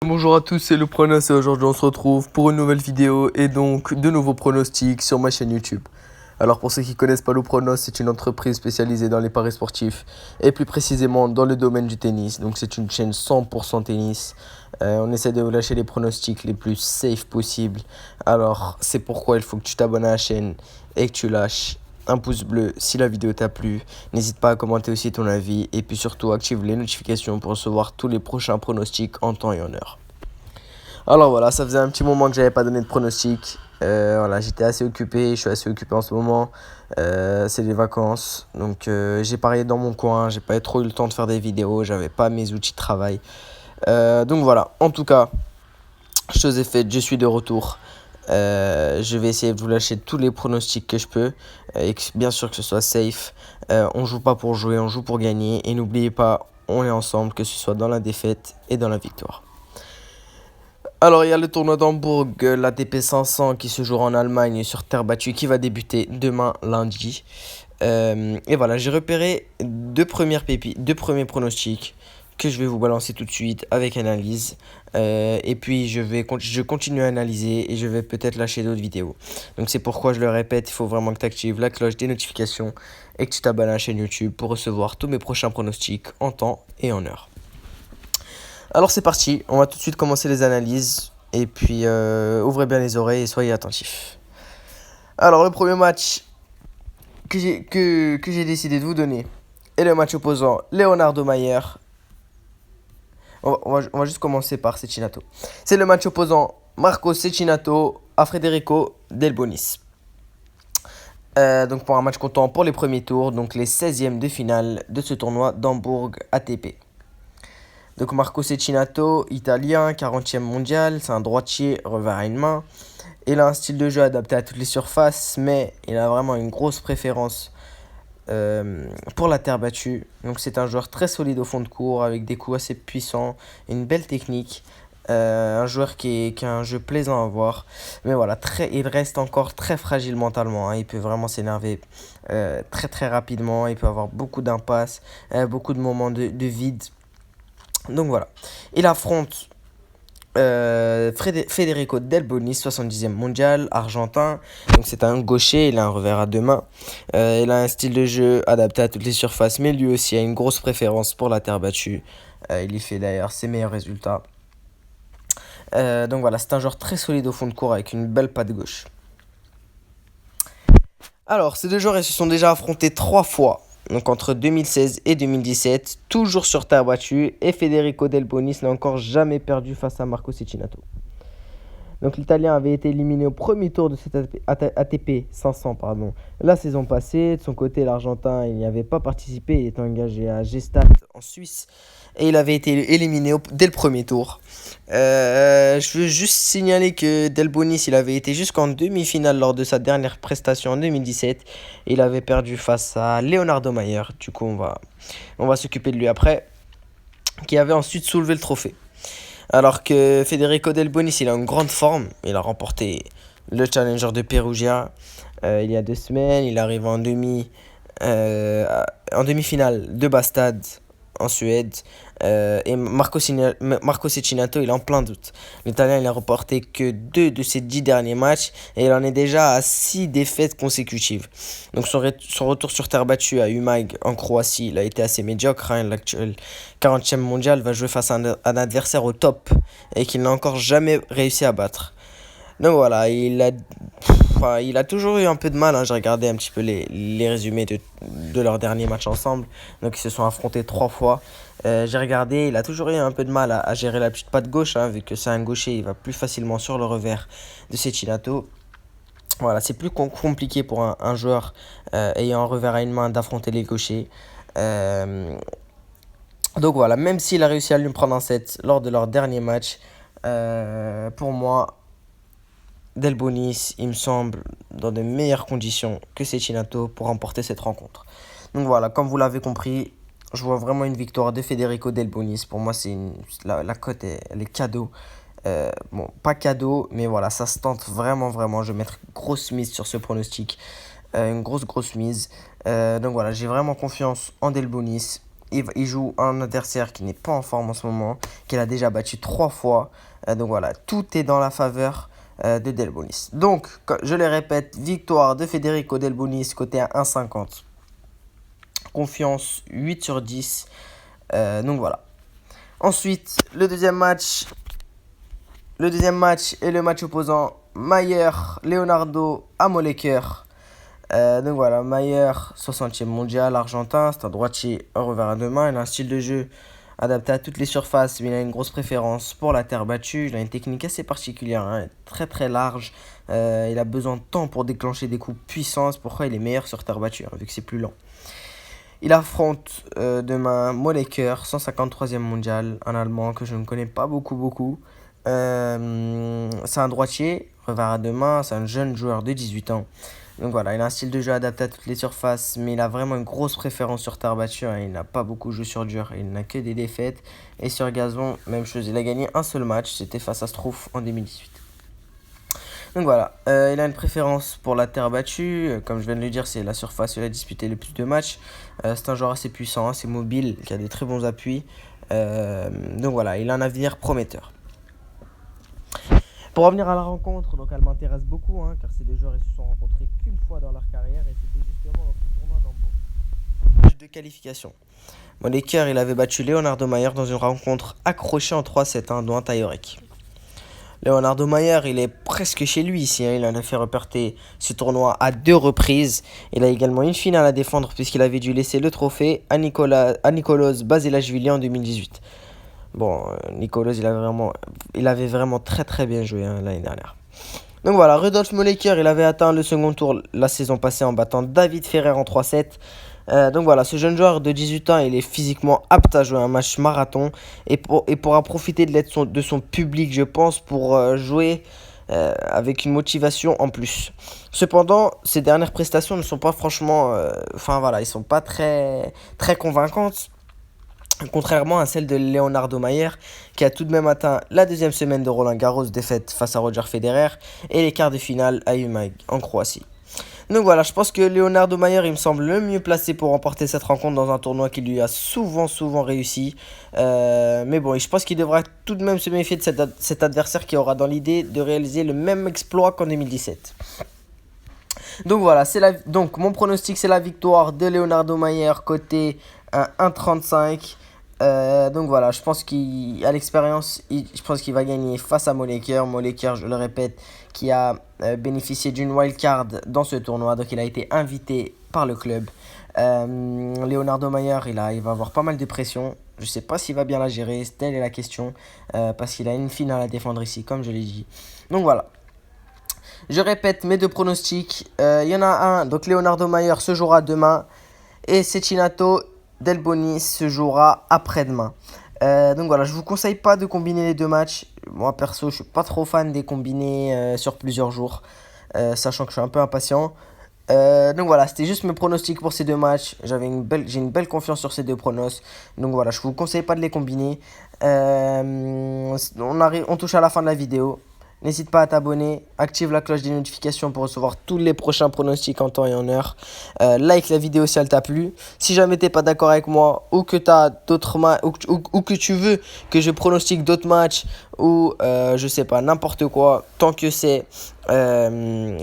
Bonjour à tous, c'est le Pronos et aujourd'hui on se retrouve pour une nouvelle vidéo et donc de nouveaux pronostics sur ma chaîne YouTube. Alors pour ceux qui ne connaissent pas le Pronos, c'est une entreprise spécialisée dans les paris sportifs et plus précisément dans le domaine du tennis. Donc c'est une chaîne 100% tennis. On essaie de vous lâcher les pronostics les plus safe possibles. Alors c'est pourquoi il faut que tu t'abonnes à la chaîne et que tu lâches un pouce bleu si la vidéo t'a plu. N'hésite pas à commenter aussi ton avis et puis surtout active les notifications pour recevoir tous les prochains pronostics en temps et en heure. Alors voilà, ça faisait un petit moment que j'avais pas donné de pronostic. Voilà, j'étais assez occupé, je suis assez occupé en ce moment. C'est les vacances, donc j'ai parié dans mon coin, j'ai pas trop eu le temps de faire des vidéos, j'avais pas mes outils de travail. Donc voilà, en tout cas, chose est faite, je suis de retour. Je vais essayer de vous lâcher tous les pronostics que je peux et bien sûr que ce soit safe. On joue pas pour jouer, on joue pour gagner et n'oubliez pas, on est ensemble, que ce soit dans la défaite et dans la victoire. Alors, il y a le tournoi d'Hambourg, l'ATP 500 qui se jouera en Allemagne sur terre battue qui va débuter demain lundi. Et voilà, j'ai repéré deux premiers pronostics que je vais vous balancer tout de suite avec analyse. Et puis je continue à analyser et je vais peut-être lâcher d'autres vidéos. Donc c'est pourquoi je le répète, il faut vraiment que tu actives la cloche des notifications et que tu t'abonnes à la chaîne YouTube pour recevoir tous mes prochains pronostics en temps et en heure. Alors c'est parti, on va tout de suite commencer les analyses. Et puis ouvrez bien les oreilles et soyez attentifs. Alors le premier match que j'ai décidé de vous donner est le match opposant Leonardo Mayer. On va juste commencer par Cecchinato. C'est le match opposant Marco Cecchinato à Federico Delbonis. Donc pour un match comptant pour les premiers tours, donc les 16e de finale de ce tournoi d'Hambourg ATP. Donc Marco Cecchinato, italien, 40e mondial, c'est un droitier, revers à une main. Il a un style de jeu adapté à toutes les surfaces, mais il a vraiment une grosse préférence pour la terre battue. Donc c'est un joueur très solide au fond de court, avec des coups assez puissants, une belle technique. Un joueur qui a un jeu plaisant à voir. Mais voilà, il reste encore très fragile mentalement. Il peut vraiment s'énerver très très rapidement. Il peut avoir beaucoup d'impasses, beaucoup de moments de vide. Donc voilà, il affronte Federico Delbonis, 70e mondial, argentin. Donc c'est un gaucher, il a un revers à deux mains. Il a un style de jeu adapté à toutes les surfaces, mais lui aussi a une grosse préférence pour la terre battue. Il y fait d'ailleurs ses meilleurs résultats. Donc voilà, c'est un joueur très solide au fond de court avec une belle patte gauche. Alors, ces deux joueurs ils se sont déjà affrontés 3 fois. Donc entre 2016 et 2017, toujours sur terre battue, et Federico Delbonis n'a encore jamais perdu face à Marco Cecchinato. Donc l'Italien avait été éliminé au premier tour de cette ATP 500 la saison passée. De son côté, l'Argentin il n'y avait pas participé, il était engagé à Gstaad en Suisse et il avait été éliminé dès le premier tour. Je veux juste signaler que Delbonis il avait été jusqu'en demi-finale lors de sa dernière prestation en 2017 et il avait perdu face à Leonardo Mayer. Du coup on va s'occuper de lui après, qui avait ensuite soulevé le trophée. Alors que Federico Delbonis, il a une grande forme. Il a remporté le Challenger de Perugia il y a 2 semaines. Il arrive en demi-finale de Bastad en Suède. Et Marco Cecchinato, il est en plein doute. L'Italien, il a remporté que 2 de ses 10 derniers matchs. Et il en est déjà à 6 défaites consécutives. Donc son retour sur terre battue à Umag en Croatie, il a été assez médiocre. L'actuel 40e mondial va jouer face à un adversaire au top et qu'il n'a encore jamais réussi à battre. Donc voilà, il a toujours eu un peu de mal. J'ai regardé un petit peu les résumés de leurs derniers matchs ensemble. Donc ils se sont affrontés 3 fois. J'ai regardé, il a toujours eu un peu de mal à gérer la petite patte gauche. Vu que c'est un gaucher, il va plus facilement sur le revers de Cecchinato. Voilà, c'est plus compliqué pour un joueur ayant un revers à une main d'affronter les gauchers. Donc voilà, même s'il a réussi à lui prendre un set lors de leur dernier match, pour moi, Delbonis, il me semble, dans de meilleures conditions que Cecchinato pour remporter cette rencontre. Donc voilà, comme vous l'avez compris, je vois vraiment une victoire de Federico Delbonis. Pour moi, la cote, elle est cadeau. Bon, pas cadeau, mais voilà, ça se tente vraiment, vraiment. Je vais mettre grosse mise sur ce pronostic. Une grosse mise. Donc voilà, j'ai vraiment confiance en Delbonis. il joue un adversaire qui n'est pas en forme en ce moment, qu'il a déjà battu 3 fois. Donc voilà, tout est dans la faveur de Delbonis. Donc, je le répète, victoire de Federico Delbonis côté à 1,50. Confiance 8 sur 10. Donc voilà. Ensuite, le deuxième match est le match opposant Mayer Leonardo à Molleker. Donc voilà, Mayer, 60e mondial, argentin, c'est un droitier, un revers à deux mains. Il a un style de jeu adapté à toutes les surfaces, mais il a une grosse préférence pour la terre battue. Il a une technique assez particulière, hein, très très large. Il a besoin de temps pour déclencher des coups puissants. C'est pourquoi il est meilleur sur terre battue, hein, vu que c'est plus lent. Il affronte demain Molleker, 153e mondial, un Allemand que je ne connais pas beaucoup. C'est un droitier, revers à deux mains, c'est un jeune joueur de 18 ans. Donc voilà, il a un style de jeu adapté à toutes les surfaces, mais il a vraiment une grosse préférence sur terre battue, hein. Il n'a pas beaucoup joué sur dur, il n'a que des défaites. Et sur gazon, même chose, il a gagné un seul match, c'était face à Strouf en 2018. Donc voilà, il a une préférence pour la terre battue. Comme je viens de le dire, c'est la surface où il a disputé le plus de matchs. C'est un joueur assez puissant, assez mobile, qui a de très bons appuis. Donc voilà, il a un avenir prometteur. Pour revenir à la rencontre, donc elle m'intéresse beaucoup, hein, car ces deux joueurs ils se sont rencontrés qu'une fois dans leur carrière et c'était justement dans ce tournoi d'Hambourg. Match de qualification. Molleker, il avait battu Leonardo Mayer dans une rencontre accrochée en 3-7, hein, dont un tie-break. Leonardo Mayer, il est presque chez lui ici, hein. Il en a fait reporter ce tournoi à 2 reprises. Il a également une finale à défendre puisqu'il avait dû laisser le trophée à Nicolas Basilashvili en 2018. Bon, Nicolas, il avait vraiment très bien joué, hein, l'année dernière. Donc voilà, Rudolf Molleker, il avait atteint le second tour la saison passée en battant David Ferrer en 3-7. Donc voilà, ce jeune joueur de 18 ans, il est physiquement apte à jouer un match marathon et pourra profiter de l'aide de son public, je pense, pour jouer avec une motivation en plus. Cependant, ses dernières prestations ne sont pas franchement... ils sont pas très convaincantes. Contrairement à celle de Leonardo Mayer, qui a tout de même atteint la deuxième semaine de Roland Garros, défaite face à Roger Federer, et les quarts de finale à Umag en Croatie. Donc voilà, je pense que Leonardo Mayer, il me semble le mieux placé pour remporter cette rencontre dans un tournoi qui lui a souvent réussi. Mais bon, je pense qu'il devra tout de même se méfier de cet adversaire qui aura dans l'idée de réaliser le même exploit qu'en 2017. Donc voilà, donc mon pronostic, c'est la victoire de Leonardo Mayer côté 1,35. Donc voilà, je pense qu'à l'expérience, je pense qu'il va gagner face à Molleker. Molleker, je le répète, qui a bénéficié d'une wildcard dans ce tournoi. Donc il a été invité par le club. Leonardo Mayer, il va avoir pas mal de pression. Je ne sais pas s'il va bien la gérer, telle est la question. Parce qu'il a une finale à défendre ici, comme je l'ai dit. Donc voilà. Je répète mes deux pronostics. Il y en a un, donc Leonardo Mayer se jouera demain. Et Cecchinato Delbonis se jouera après-demain. Donc voilà, je vous conseille pas de combiner les deux matchs. Moi perso, je suis pas trop fan des combinés sur plusieurs jours, sachant que je suis un peu impatient. Donc voilà, c'était juste mes pronostics pour ces deux matchs. J'ai une belle confiance sur ces deux pronos. Donc voilà, je vous conseille pas de les combiner. On touche à la fin de la vidéo. N'hésite pas à t'abonner, active la cloche des notifications pour recevoir tous les prochains pronostics en temps et en heure. Like la vidéo si elle t'a plu. Si jamais t'es pas d'accord avec moi ou que t'as d'autres ou que tu veux que je pronostique d'autres matchs ou je sais pas, n'importe quoi, tant que c'est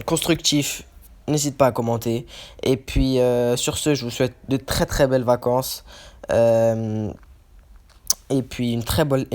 constructif, n'hésite pas à commenter. Et puis sur ce, je vous souhaite de très belles vacances et puis une très bonne